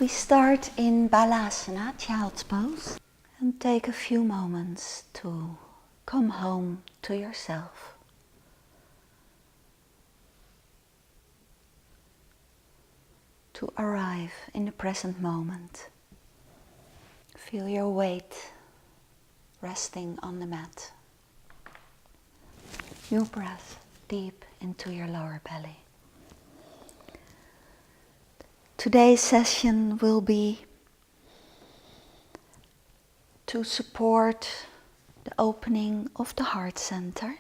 We start in Balasana, child's pose, and take a few moments to come home to yourself. To arrive in the present moment. Feel your weight resting on the mat. Your breath deep into your lower belly. Today's session will be to support the opening of the heart center,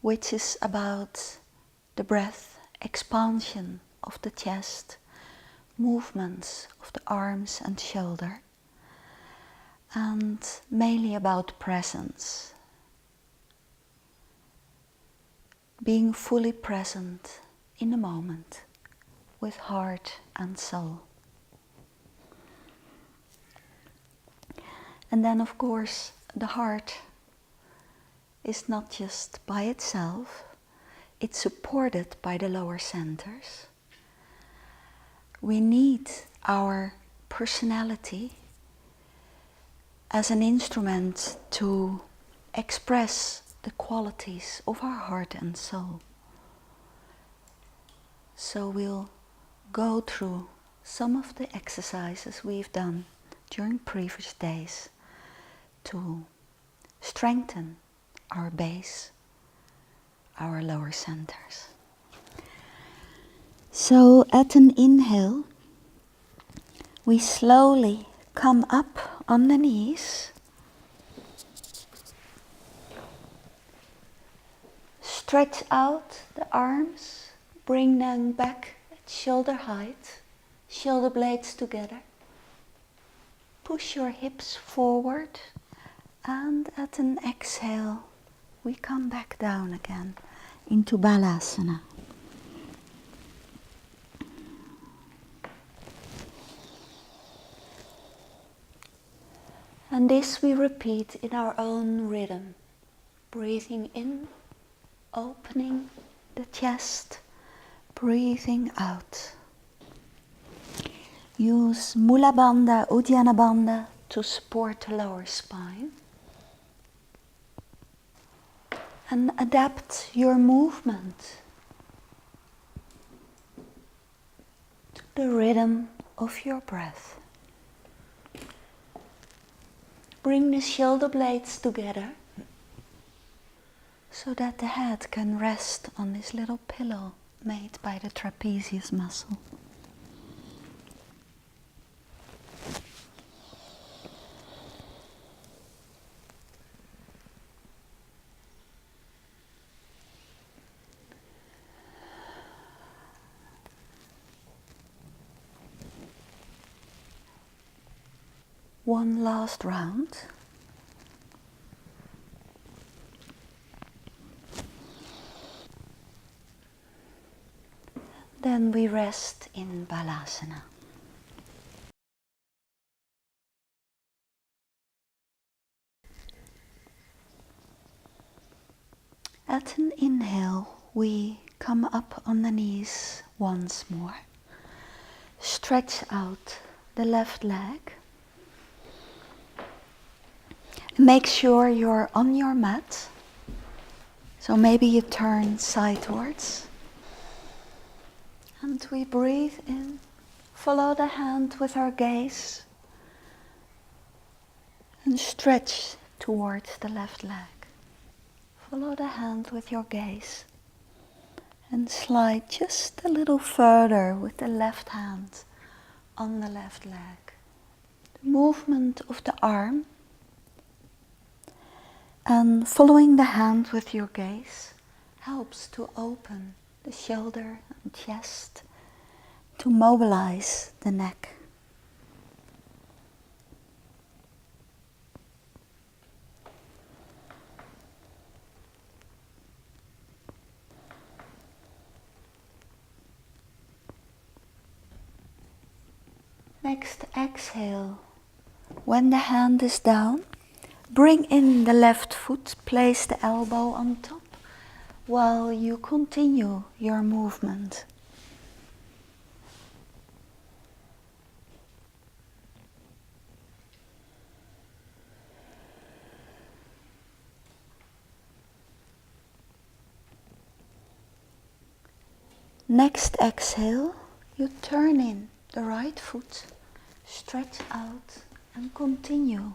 which is about the breath, expansion of the chest, movements of the arms and shoulder, and mainly about presence. Being fully present in the moment with heart and soul. And then of course the heart is not just by itself, it's supported by the lower centers. We need our personality as an instrument to express the qualities of our heart and soul. So we'll go through some of the exercises we've done during previous days to strengthen our base, our lower centers. So at an inhale, we slowly come up on the knees, stretch out the arms, bring them back at shoulder height, shoulder blades together. Push your hips forward, and at an exhale, we come back down again into Balasana. And this we repeat in our own rhythm, breathing in, opening the chest, breathing out. Use Mula Bandha, Uddiyana Bandha to support the lower spine. And adapt your movement to the rhythm of your breath. Bring the shoulder blades together so that the head can rest on this little pillow made by the trapezius muscle. One last round. Then we rest in Balasana. At an inhale, we come up on the knees once more. Stretch out the left leg. Make sure you're on your mat. So maybe you turn sidewards. And we breathe in. Follow the hand with our gaze. And stretch towards the left leg. Follow the hand with your gaze. And slide just a little further with the left hand on the left leg. The movement of the arm. And following the hand with your gaze helps to open the shoulder and chest, to mobilize the neck. Next exhale, when the hand is down, bring in the left foot, place the elbow on top while you continue your movement. Next exhale, you turn in the right foot, stretch out and continue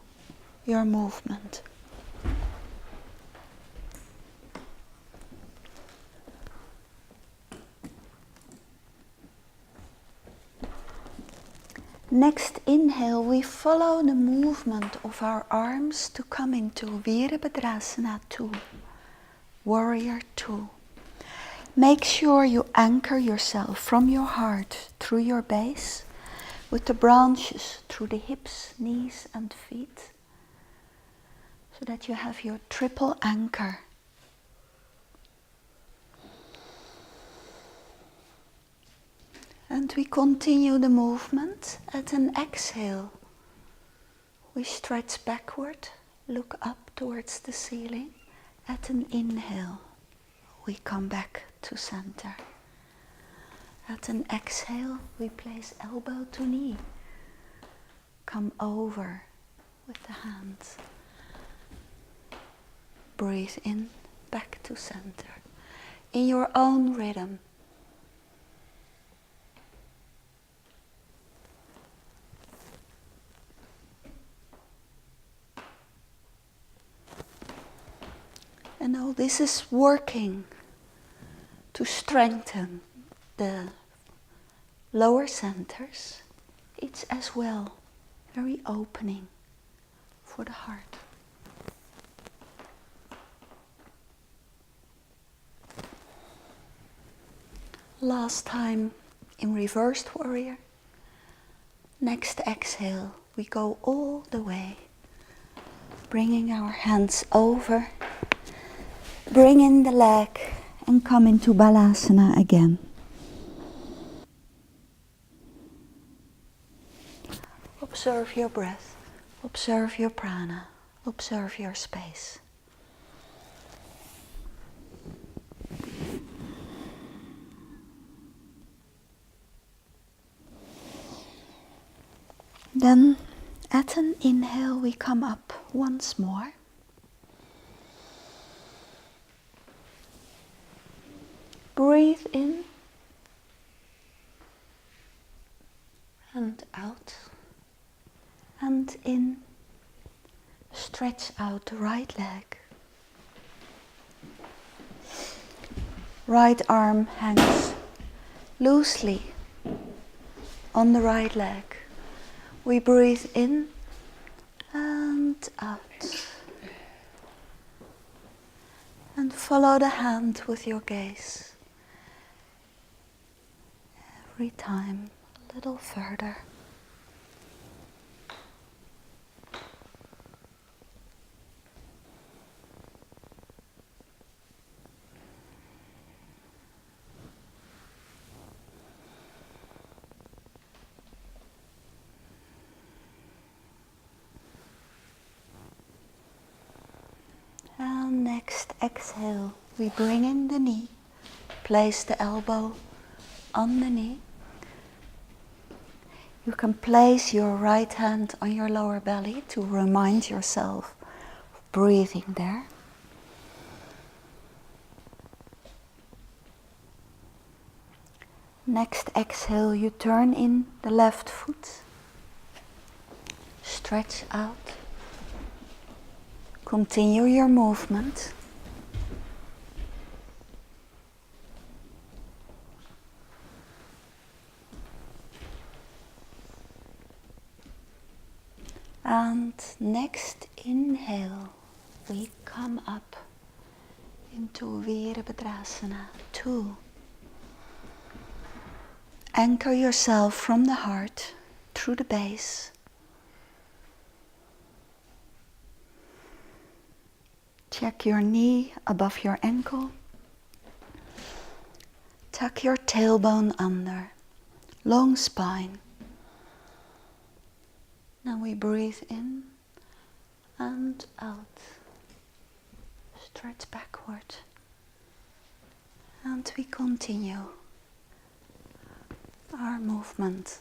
your movement. Next inhale, we follow the movement of our arms to come into Virabhadrasana 2, Warrior 2. Make sure you anchor yourself from your heart through your base with the branches through the hips, knees and feet, so that you have your triple anchor. And we continue the movement. At an exhale, we stretch backward, look up towards the ceiling. At an inhale, we come back to center. At an exhale, we place elbow to knee. Come over with the hands. Breathe in, back to center. In your own rhythm. And now this is working to strengthen the lower centers. It's as well very opening for the heart. Last time in reversed warrior. Next exhale, we go all the way, bringing our hands over. Bring in the leg and come into Balasana again. Observe your breath, observe your prana, observe your space. Then at an inhale we come up once more. Breathe in and out and in. Stretch out the right leg. Right arm hangs loosely on the right leg. We breathe in and out. And follow the hand with your gaze. Every time a little further. And next exhale, we bring in the knee, place the elbow on the knee. You can place your right hand on your lower belly to remind yourself of breathing there. Next exhale, you turn in the left foot, stretch out. Continue your movement. And next inhale, we come up into Virabhadrasana 2. Anchor yourself from the heart through the base. Check your knee above your ankle. Tuck your tailbone under. Long spine. Now we breathe in and out. Stretch backward. And we continue our movement.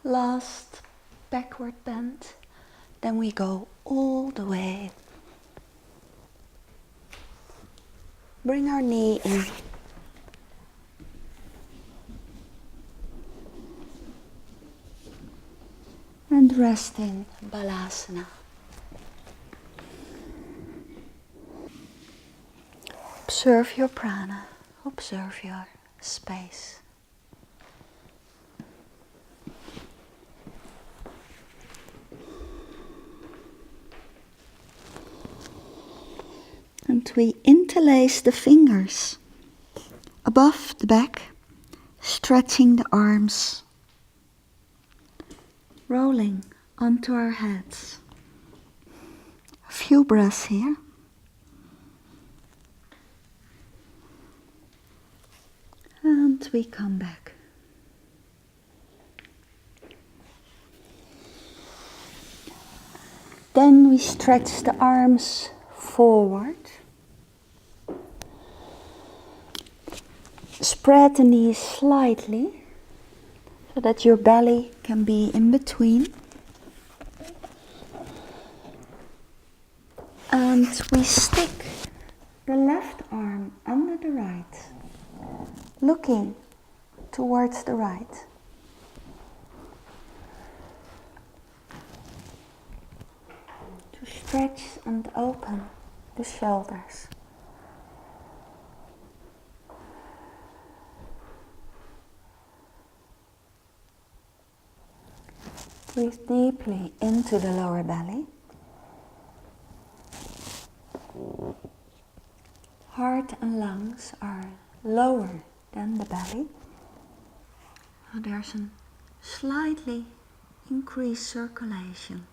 Last backward bend, then we go all the way. Bring our knee in. And rest in Balasana. Observe your prana, observe your space. And we interlace the fingers above the back, stretching the arms, rolling onto our heads. A few breaths here. And we come back. Then we stretch the arms forward. Spread the knees slightly so that your belly can be in between. And we stick the left arm under the right, looking towards the right. To stretch and open the shoulders. Breathe deeply into the lower belly. Heart and lungs are lower than the belly. So there's a slightly increased circulation.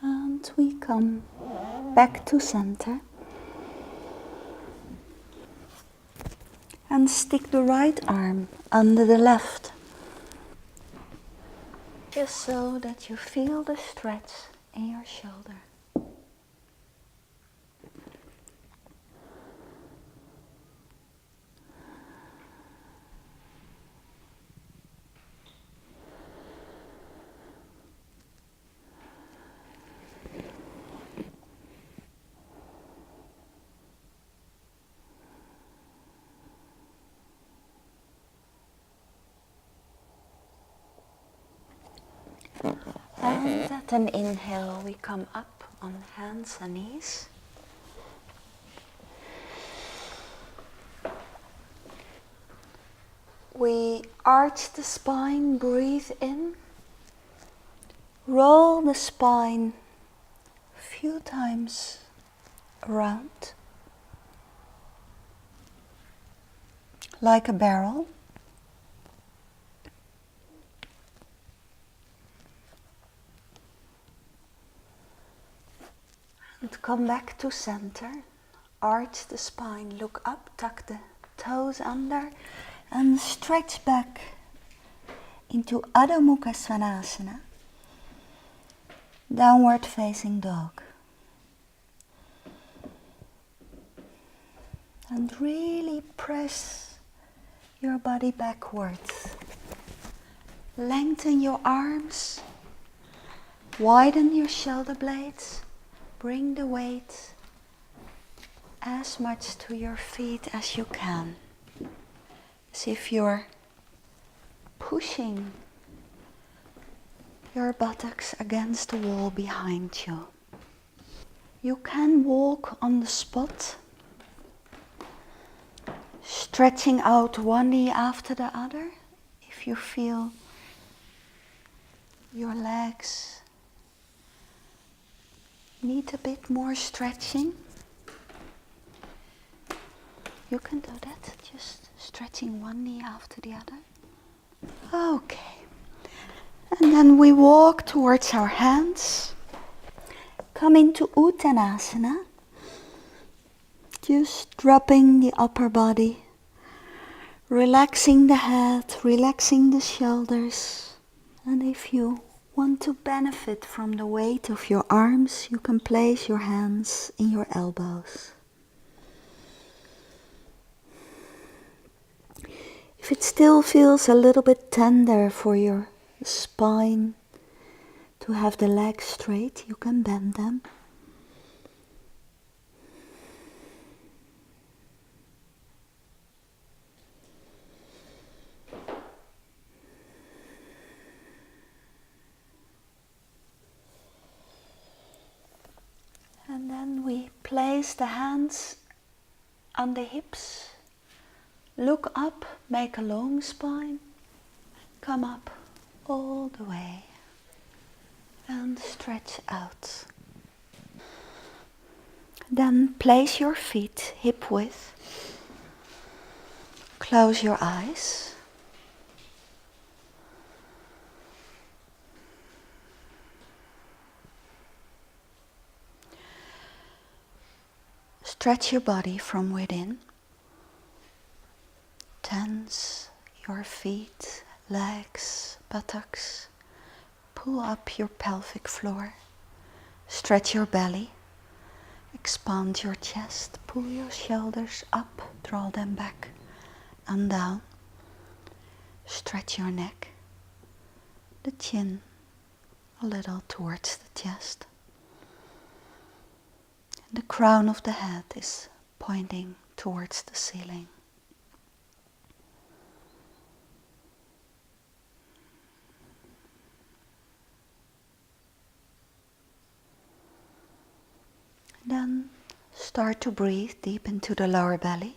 And we come back to center. And stick the right arm under the left. Just so that you feel the stretch in your shoulder. And at an inhale, we come up on hands and knees. We arch the spine, breathe in. Roll the spine a few times around, like a barrel. And come back to center, arch the spine, look up, tuck the toes under and stretch back into Adho Mukha SVANASANA, downward facing dog. And really press your body backwards. Lengthen your arms, widen your shoulder blades. Bring the weight as much to your feet as you can. As if you're pushing your buttocks against the wall behind you. You can walk on the spot, stretching out one knee after the other if you feel your legs need a bit more stretching. You can do that, just stretching one knee after the other. Okay. And then we walk towards our hands. Come into UTTANASANA. Just dropping the upper body. Relaxing the head, relaxing the shoulders. And if you want to benefit from the weight of your arms, you can place your hands in your elbows. If it still feels a little bit tender for your spine to have the legs straight, you can bend them. And then we place the hands on the hips. Look up, make a long spine. Come up all the way and stretch out. Then place your feet hip width. Close your eyes. Stretch your body from within. Tense your feet, legs, buttocks. Pull up your pelvic floor. Stretch your belly. Expand your chest. Pull your shoulders up. Draw them back and down. Stretch your neck. The chin a little towards the chest. The crown of the head is pointing towards the ceiling. Then start to breathe deep into the lower belly.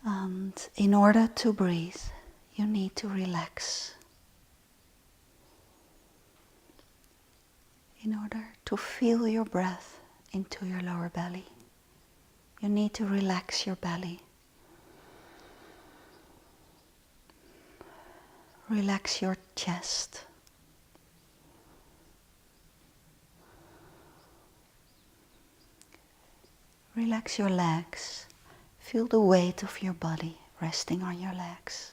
And in order to breathe, you need to relax. In order to feel your breath into your lower belly, you need to relax your belly. Relax your chest. Relax your legs. Feel the weight of your body resting on your legs.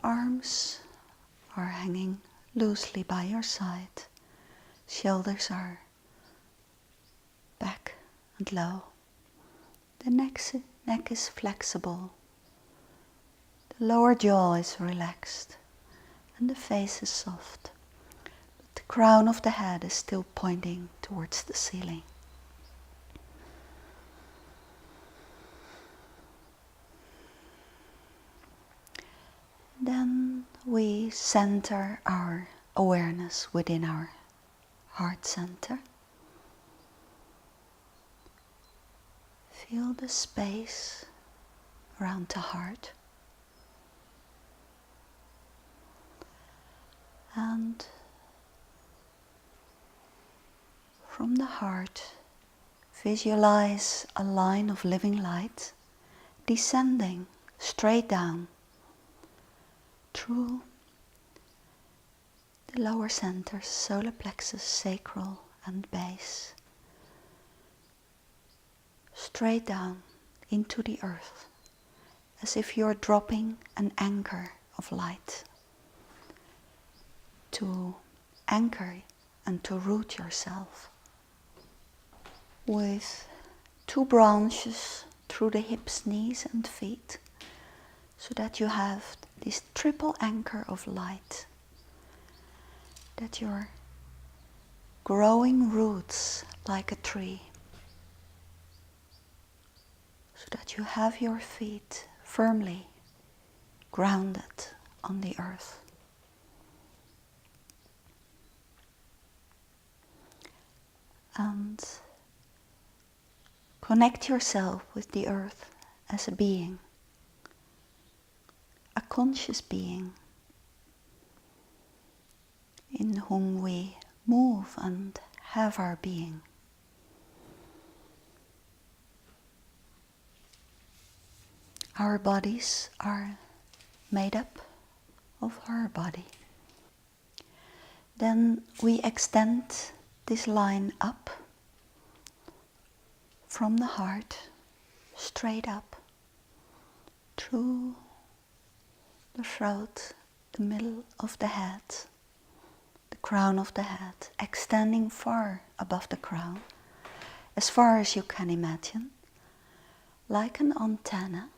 Arms are hanging loosely by your side. Shoulders are back and low. The neck is flexible. The lower jaw is relaxed and the face is soft. But the crown of the head is still pointing towards the ceiling. Then we center our awareness within our heart center. Feel the space around the heart. And from the heart, visualize a line of living light descending straight down through the lower centers, solar plexus, sacral and base, straight down into the earth, as if you're dropping an anchor of light to anchor and to root yourself. With two branches through the hips, knees and feet, so that you have this triple anchor of light, that you're growing roots like a tree, so that you have your feet firmly grounded on the earth. And connect yourself with the earth as a being, a conscious being in whom we move and have our being. Our bodies are made up of our body. Then we extend this line up from the heart, straight up, through the throat, the middle of the head, the crown of the head, extending far above the crown, as far as you can imagine, like an antenna,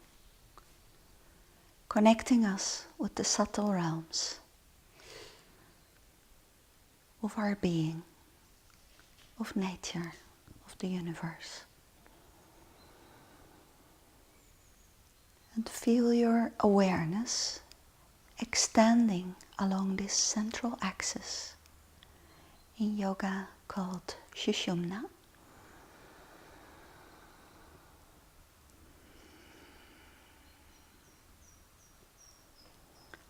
connecting us with the subtle realms of our being, of nature, of the universe. And feel your awareness extending along this central axis, in yoga called Sushumna.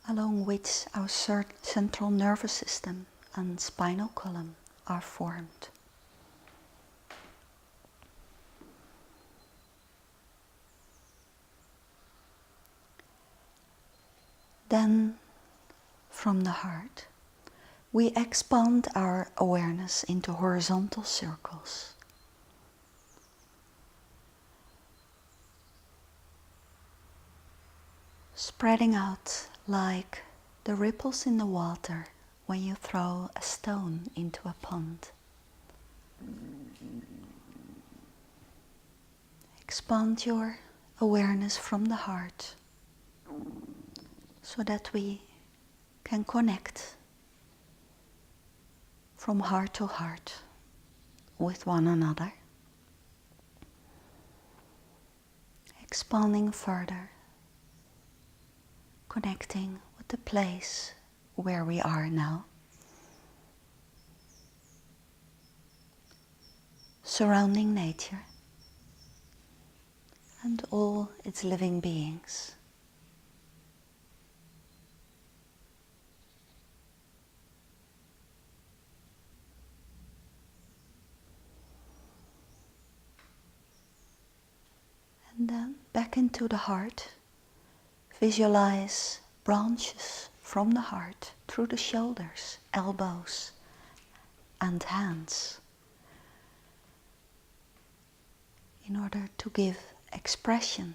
Along which our central nervous system and spinal column are formed. Then, from the heart, we expand our awareness into horizontal circles. Spreading out like the ripples in the water when you throw a stone into a pond. Expand your awareness from the heart so that we can connect from heart to heart with one another. Expanding further, connecting with the place where we are now. Surrounding nature and all its living beings. And then back into the heart, visualize branches from the heart through the shoulders, elbows and hands in order to give expression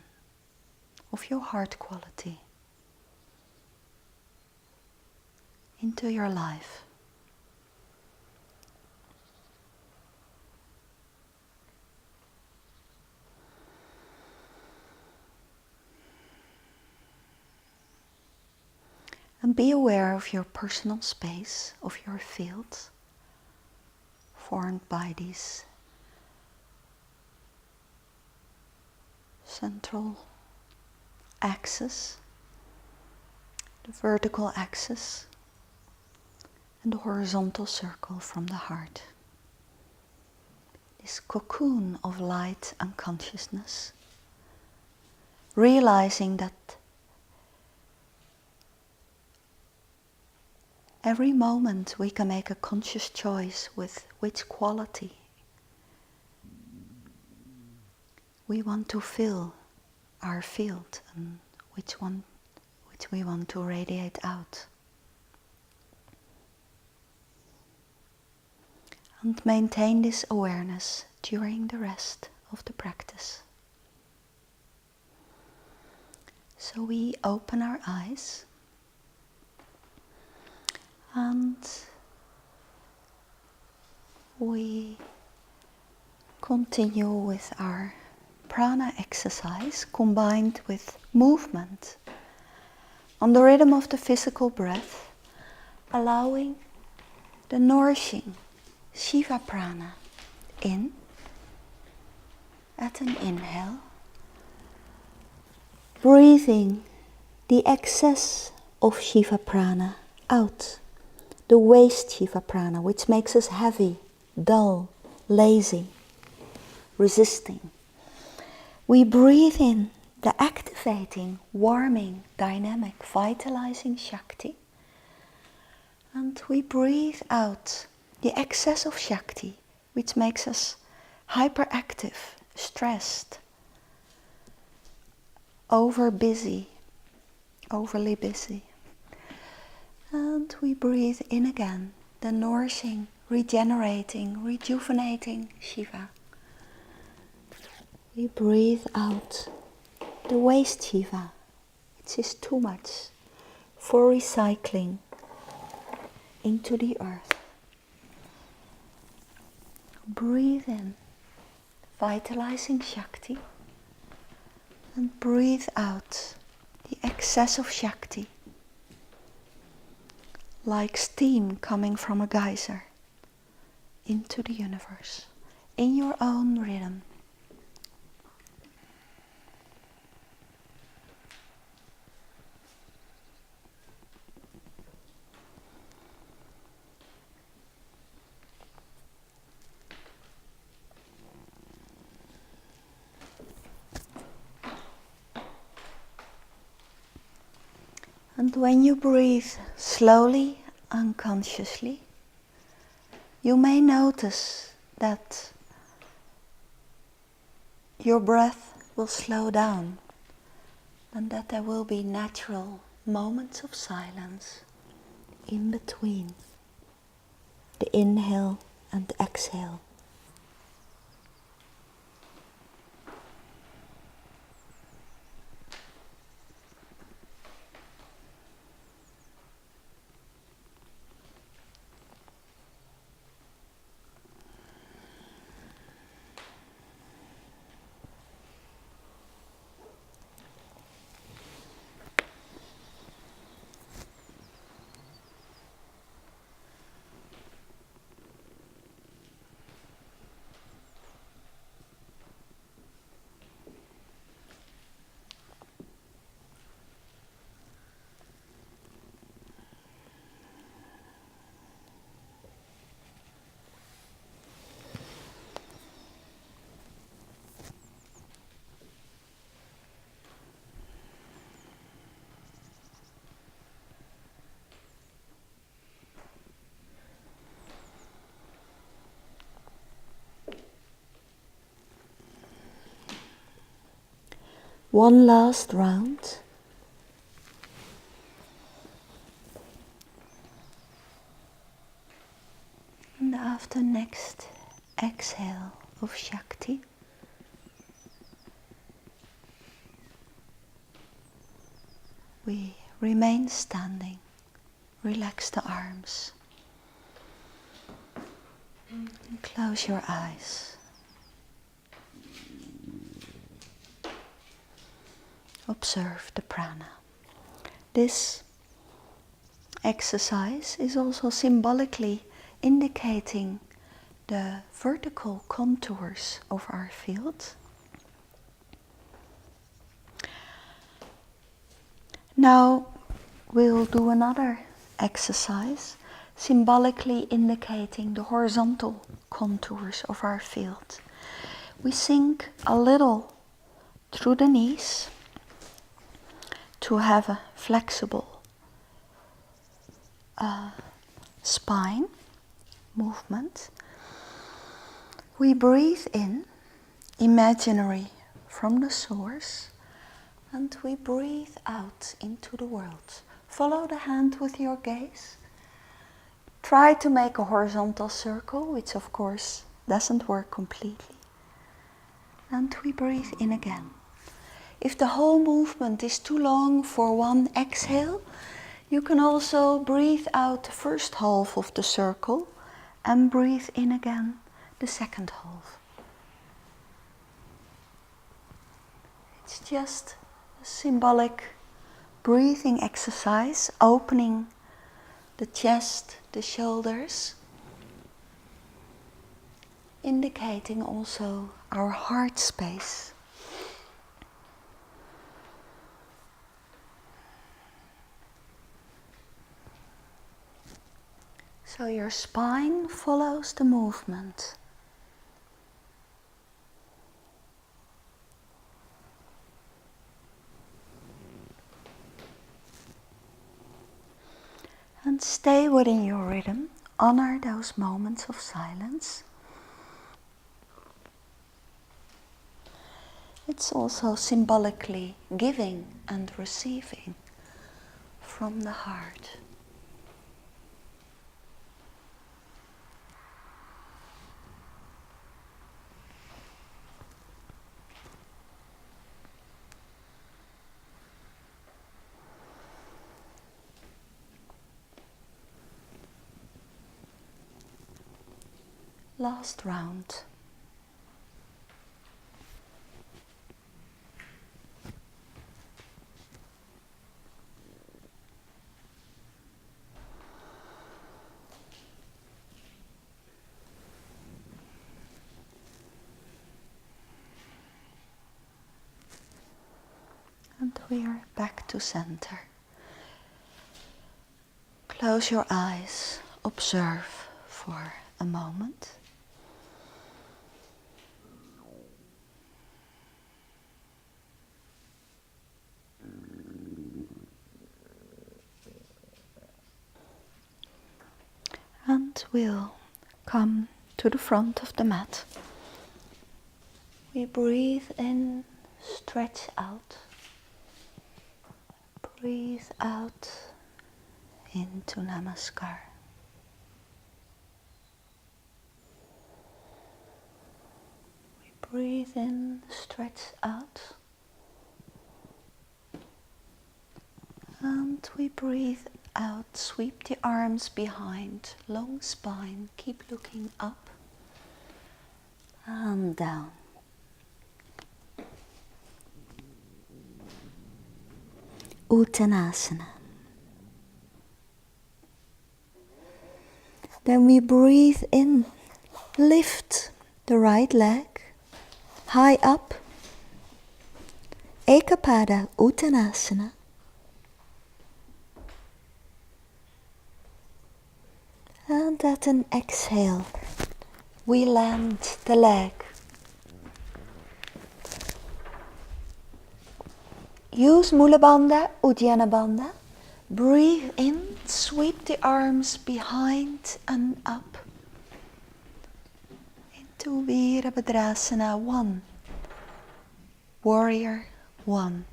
of your heart quality into your life. And be aware of your personal space, of your field, formed by these central axis, the vertical axis, and the horizontal circle from the heart. This cocoon of light and consciousness, realizing that every moment we can make a conscious choice with which quality we want to fill our field and which we want to radiate out. And maintain this awareness during the rest of the practice. So we open our eyes and we continue with our prana exercise combined with movement on the rhythm of the physical breath, allowing the nourishing Shiva prana in at an inhale, breathing the excess of Shiva prana out, the waste Shiva prana, which makes us heavy, dull, lazy, resisting. We breathe in the activating, warming, dynamic, vitalizing Shakti, and we breathe out the excess of Shakti, which makes us hyperactive, stressed, overly busy. And we breathe in again the nourishing, regenerating, rejuvenating Shiva. We breathe out the waste Shiva, which is too much for recycling into the earth. Breathe in vitalizing Shakti And breathe out the excess of Shakti, like steam coming from a geyser, into the universe, in your own rhythm. And when you breathe slowly, unconsciously, you may notice that your breath will slow down and that there will be natural moments of silence in between the inhale and the exhale. One last round. And after next exhale of Shakti, we remain standing. Relax the arms. And close your eyes. Observe the prana. This exercise is also symbolically indicating the vertical contours of our field. Now we'll do another exercise symbolically indicating the horizontal contours of our field. We sink a little through the knees to have a flexible spine movement. We breathe in, imaginary from the source, and we breathe out into the world. Follow the hand with your gaze. Try to make a horizontal circle, which of course doesn't work completely. And we breathe in again. If the whole movement is too long for one exhale, you can also breathe out the first half of the circle and breathe in again the second half. It's just a symbolic breathing exercise, opening the chest, the shoulders, indicating also our heart space. So your spine follows the movement. And stay within your rhythm. Honor those moments of silence. It's also symbolically giving and receiving from the heart. Last round. we are back to center. Close your eyes, observe for a moment. And we'll come to the front of the mat. We breathe in, stretch out. Breathe out into Namaskar. We breathe in, stretch out. And we breathe out, sweep the arms behind, long spine, keep looking up and down. Uttanasana. Then we breathe in, lift the right leg high up, Ekapada Uttanasana. And at an exhale, we land the leg. Use Mula Bandha, Uddiyana Bandha. Breathe in, sweep the arms behind and up. Into Virabhadrasana 1. Warrior 1.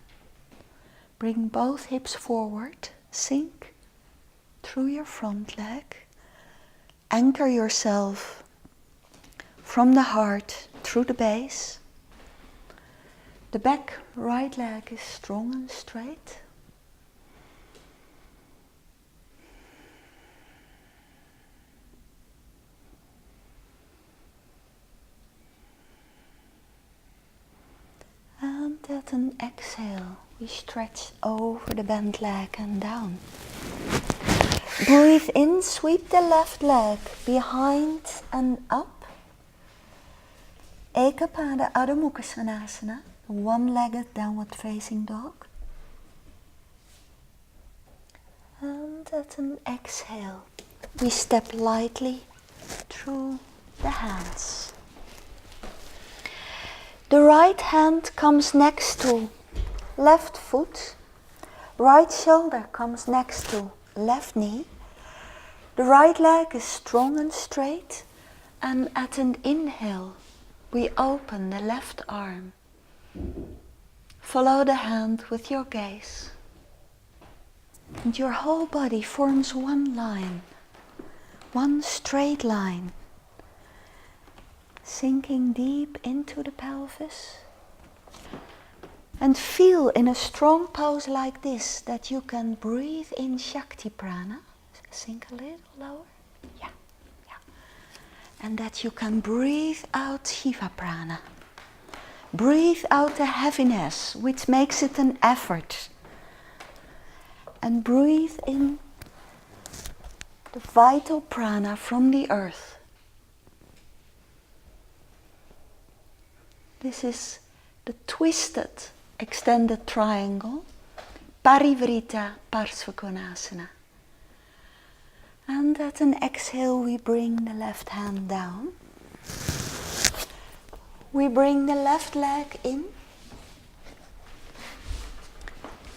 Bring both hips forward, sink through your front leg. Anchor yourself from the heart through the base. The back right leg is strong and straight. And at an exhale, we stretch over the bent leg and down. Breathe in, sweep the left leg behind and up. Ekapada Adho Mukha Svanasana, one-legged downward facing dog. And at an exhale, we step lightly through the hands. The right hand comes next to left foot. Right shoulder comes next to left knee. The right leg is strong and straight, and at an inhale we open the left arm. Follow the hand with your gaze, and your whole body forms one line, one straight line, sinking deep into the pelvis. And feel in a strong pose like this that you can breathe in Shakti Prana. Sink a little lower. Yeah. And that you can breathe out Shiva Prana. Breathe out the heaviness, which makes it an effort. And breathe in the vital prana from the earth. This is the twisted extended triangle, Parivrita PARSVA. And at an exhale, we bring the left hand down. We bring the left leg in.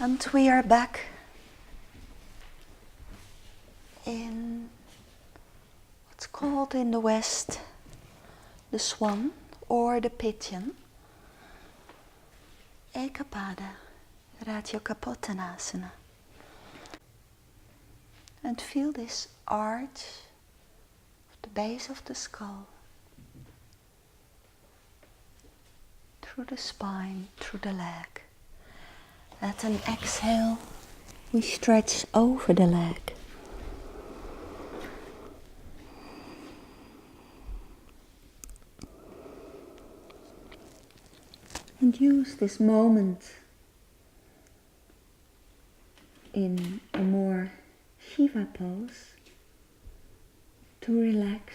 And we are back in what's called in the West the swan or the pigeon. Ekapada Rajyakapottanasana. And feel this arch of the base of the skull, through the spine, through the leg. At an exhale, we stretch over the leg. And use this moment in a more Shiva pose to relax,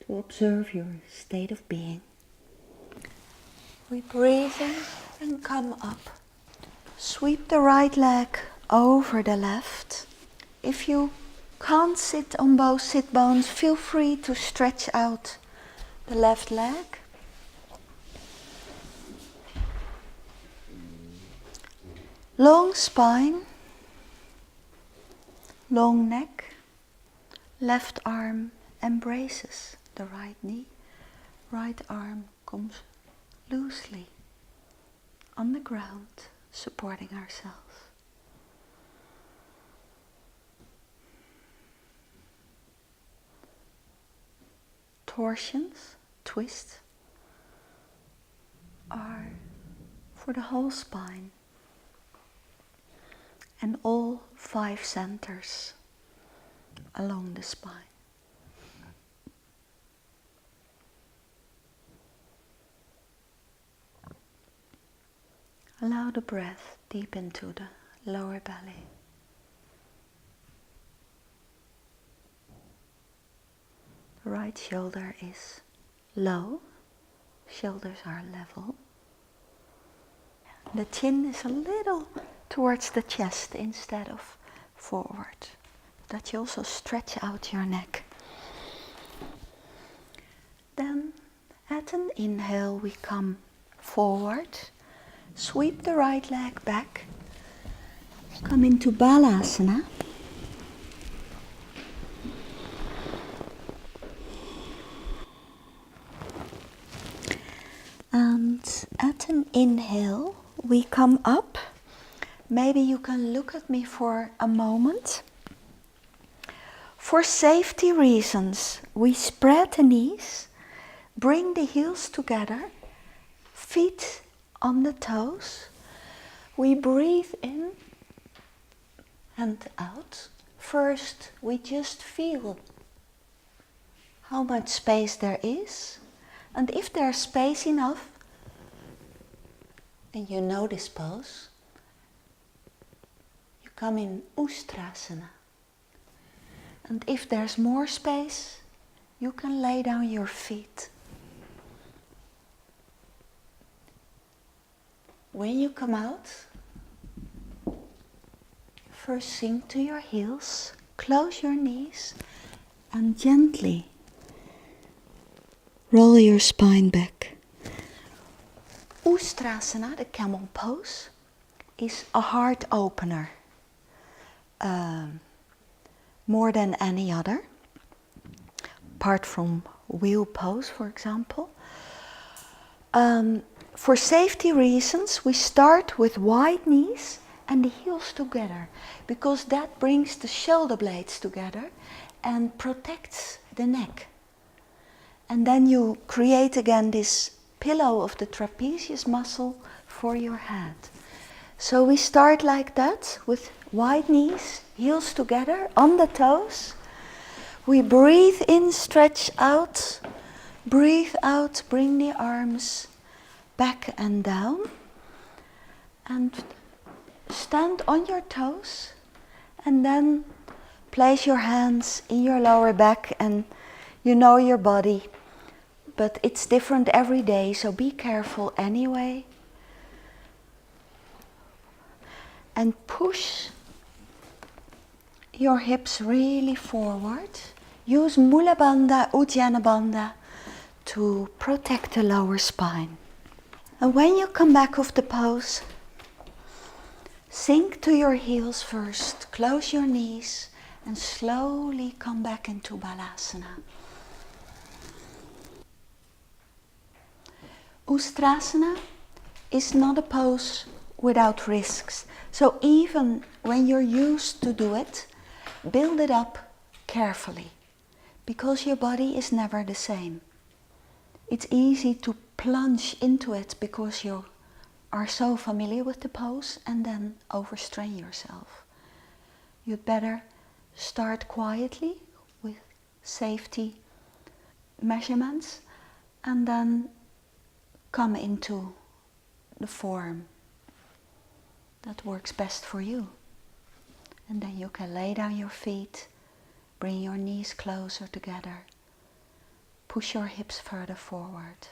to observe your state of being. We breathe in and come up. Sweep the right leg over the left. If you can't sit on both sit bones, feel free to stretch out the left leg. Long spine, long neck, left arm embraces the right knee, right arm comes loosely on the ground, supporting ourselves. Torsions, twists, are for the whole spine and all 5 centers along the spine. Allow the breath deep into the lower belly. The right shoulder is low, shoulders are level. The chin is a little towards the chest instead of forward. That you also stretch out your neck. Then at an inhale we come forward, sweep the right leg back, come into BALASANA. And at an inhale we come up. Maybe you can look at me for a moment. For safety reasons, we spread the knees, bring the heels together, feet on the toes. We breathe in and out. First, we just feel how much space there is. And if there's space enough, and you know this pose, you come in Uttanasana. And if there's more space, you can lay down your feet. When you come out, first sink to your heels, close your knees, and gently roll your spine back. Uttanasana, the camel pose, is a heart opener. More than any other, apart from wheel pose, for example. For safety reasons, we start with wide knees and the heels together, because that brings the shoulder blades together and protects the neck. And then you create again this pillow of the trapezius muscle for your head. So we start like that, with wide knees, heels together, on the toes. We breathe in, stretch out. Breathe out, bring the arms back and down. And stand on your toes. And then place your hands in your lower back, and you know your body. But it's different every day, so be careful anyway. And push your hips really forward. Use Mula Bandha, Uddiyana Bandha to protect the lower spine. And when you come back off the pose, sink to your heels first, close your knees, and slowly come back into Balasana. Uttanasana is not a pose without risks. So even when you're used to do it, build it up carefully, because your body is never the same. It's easy to plunge into it because you are so familiar with the pose and then overstrain yourself. You'd better start quietly with safety measurements and then come into the form that works best for you. And then you can lay down your feet, bring your knees closer together, push your hips further forward.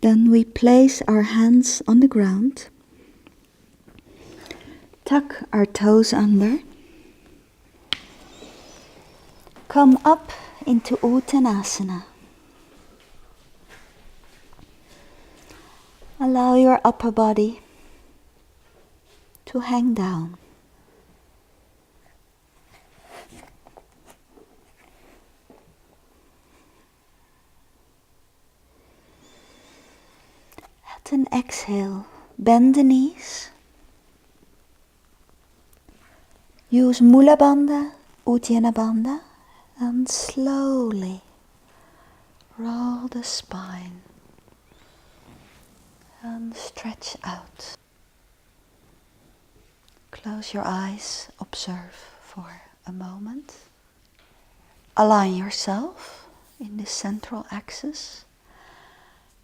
Then we place our hands on the ground, tuck our toes under, come up into Uttanasana. Allow your upper body to hang down. At an exhale, bend the knees. Use Mula Bandha, Uddiyana Bandha, and slowly roll the spine and stretch out. Close your eyes, observe for a moment. Align yourself in this central axis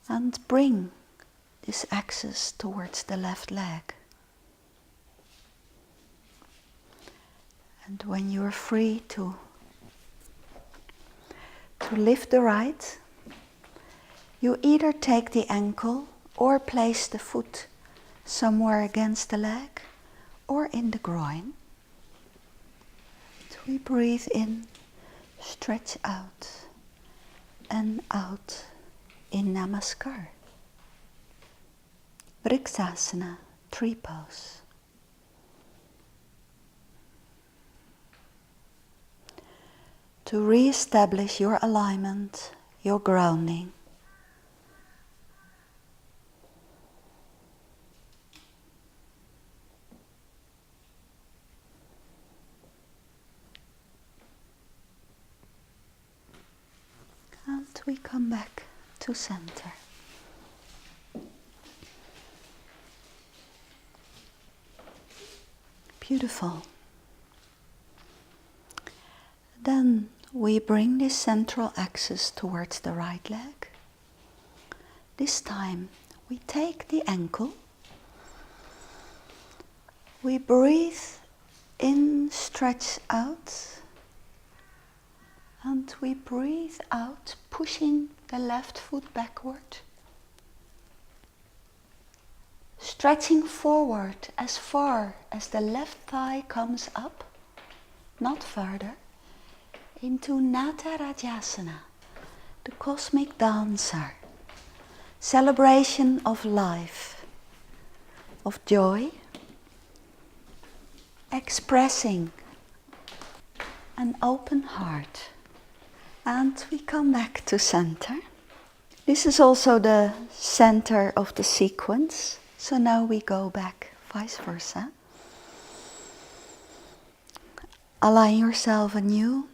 and bring this axis towards the left leg. And when you are free to lift the right, you either take the ankle or place the foot somewhere against the leg or in the groin. And we breathe in, stretch out, and out in Namaskar. Vrikshasana, tree pose. To re-establish your alignment, your grounding. And we come back to center. Beautiful. Then we bring this central axis towards the right leg. This time we take the ankle. We breathe in, stretch out. And we breathe out, pushing the left foot backward. Stretching forward as far as the left thigh comes up, not further, into Natarajasana, the cosmic dancer, celebration of life, of joy, expressing an open heart. And we come back to center. This is also the center of the sequence. So now we go back, vice versa. Align yourself anew.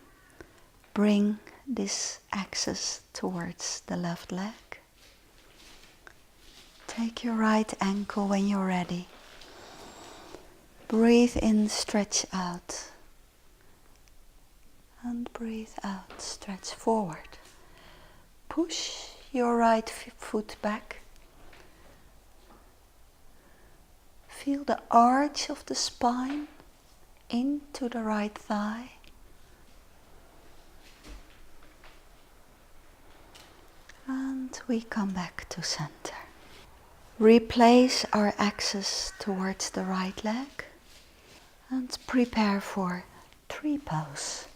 Bring this axis towards the left leg. Take your right ankle when you're ready. Breathe in, stretch out. And breathe out, stretch forward. Push your right foot back. Feel the arch of the spine into the right thigh. And we come back to center. Replace our axis towards the right leg and prepare for tree pose.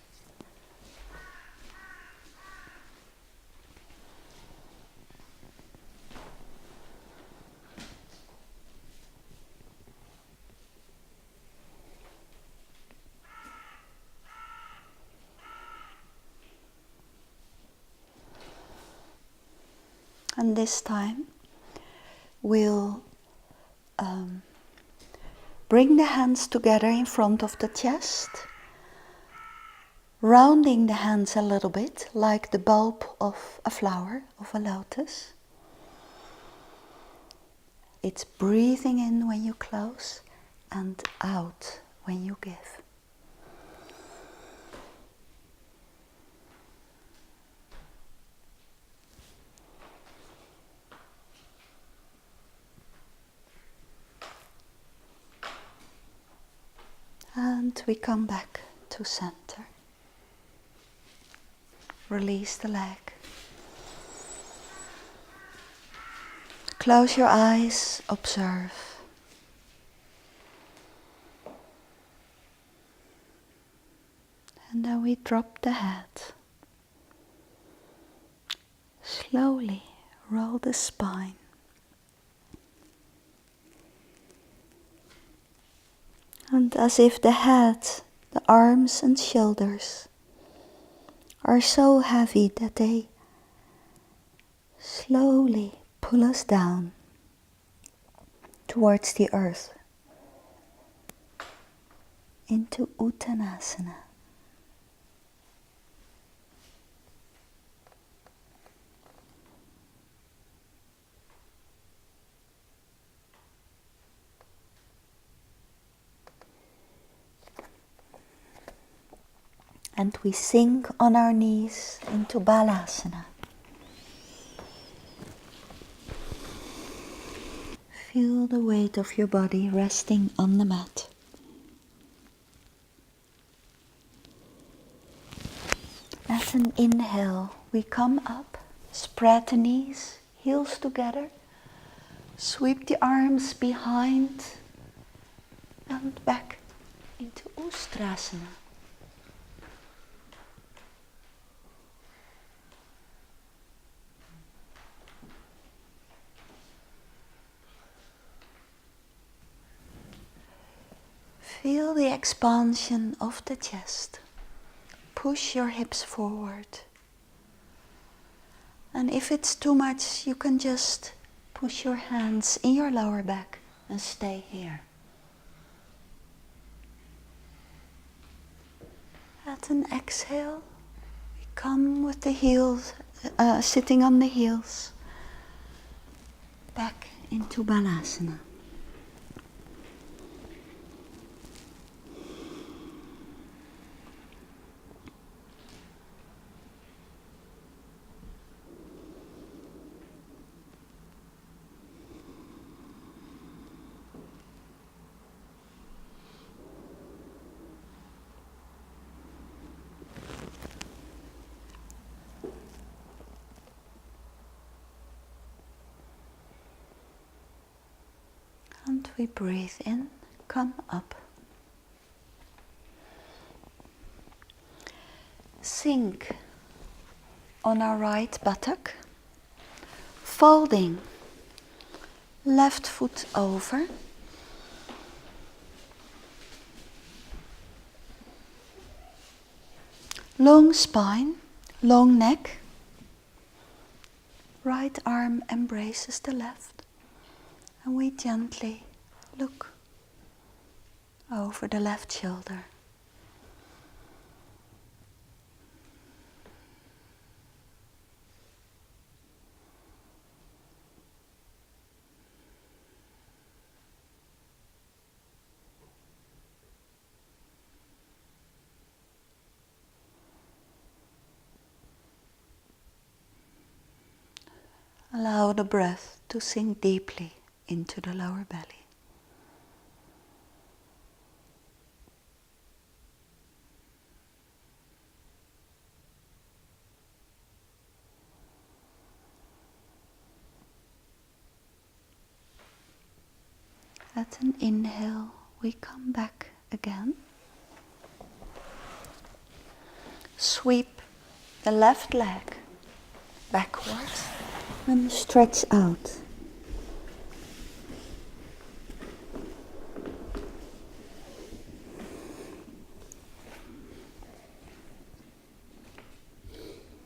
And this time we'll bring the hands together in front of the chest, rounding the hands a little bit like the bulb of a flower, of a lotus. It's breathing in when you close and out when you give. And we come back to center. Release the leg. Close your eyes, observe. And then we drop the head. Slowly roll the spine. And as if the head, the arms and shoulders are so heavy that they slowly pull us down towards the earth into Uttanasana. And we sink on our knees into Balasana. Feel the weight of your body resting on the mat. At an inhale, we come up, spread the knees, heels together, sweep the arms behind and back into Ustrasana. Feel the expansion of the chest. Push your hips forward. And if it's too much, you can just push your hands in your lower back and stay here. At an exhale, we come with the heels, sitting on the heels, back into Balasana. And we breathe in, come up. Sink on our right buttock, folding left foot over. Long spine, long neck. Right arm embraces the left. And we gently look over the left shoulder. Allow the breath to sink deeply into the lower belly. At an inhale, we come back again. Sweep the left leg backwards and stretch out.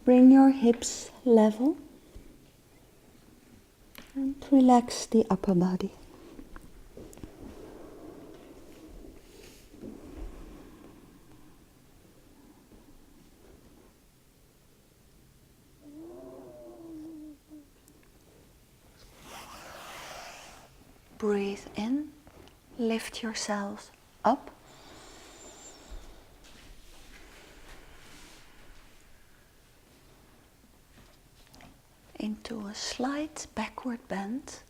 Bring your hips level and relax the upper body. Breathe in, lift yourselves up. Into a slight backward bend.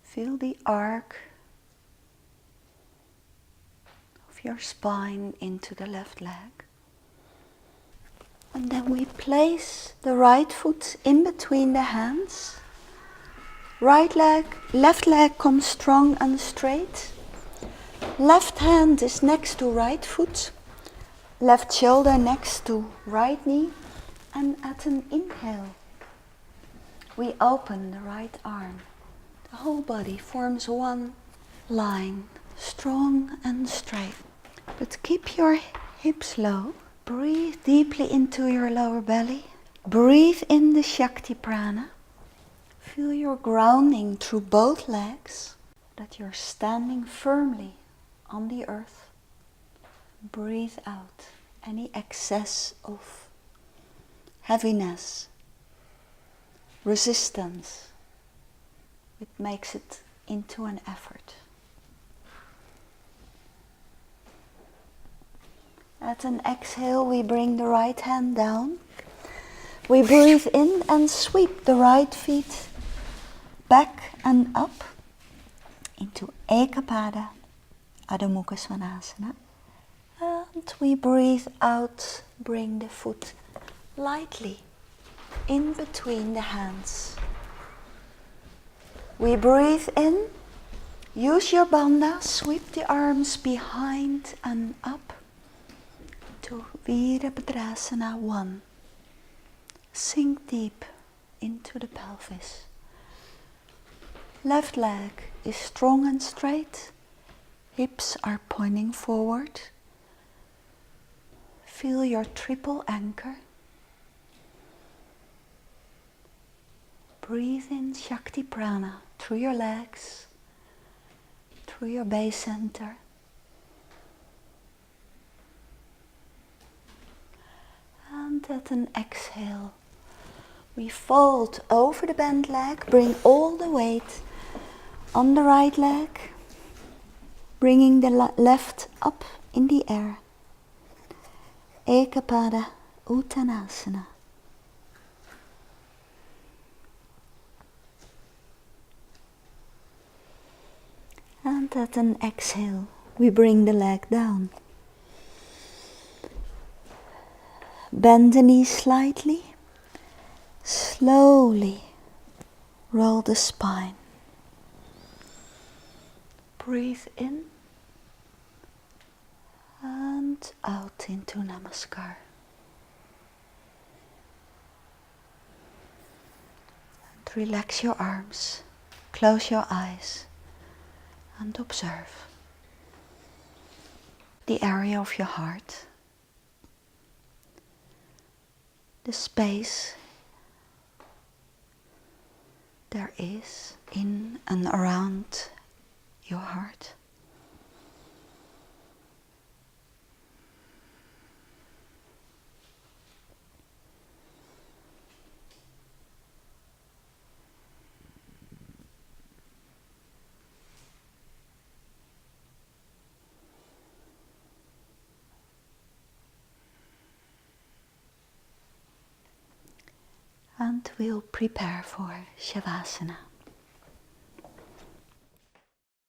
Feel the arc of your spine into the left leg. And then we place the right foot in between the hands. Right leg, left leg comes strong and straight. Left hand is next to right foot. Left shoulder next to right knee. And at an inhale, we open the right arm. The whole body forms one line, strong and straight. But keep your hips low. Breathe deeply into your lower belly. Breathe in the Shakti Prana. Feel your grounding through both legs, that you're standing firmly on the earth. Breathe out any excess of heaviness, resistance, which makes it into an effort. At an exhale, we bring the right hand down. We breathe in and sweep the right feet back and up into Ekapada, Adho Mukha SVANASANA. And we breathe out, bring the foot lightly in between the hands. We breathe in, use your bandha, sweep the arms behind and up to Virabhadrasana 1. Sink deep into the pelvis. Left leg is strong and straight. Hips are pointing forward. Feel your triple anchor. Breathe in Shakti Prana through your legs, through your base center. And at an exhale, we fold over the bent leg, bring all the weight on the right leg, bringing the left up in the air. Ekapada Uttanasana. And at an exhale, we bring the leg down. Bend the knees slightly. Slowly roll the spine. Breathe in and out into Namaskar. And relax your arms, close your eyes and observe the area of your heart, the space there is in and around your heart. And we'll prepare for Shavasana.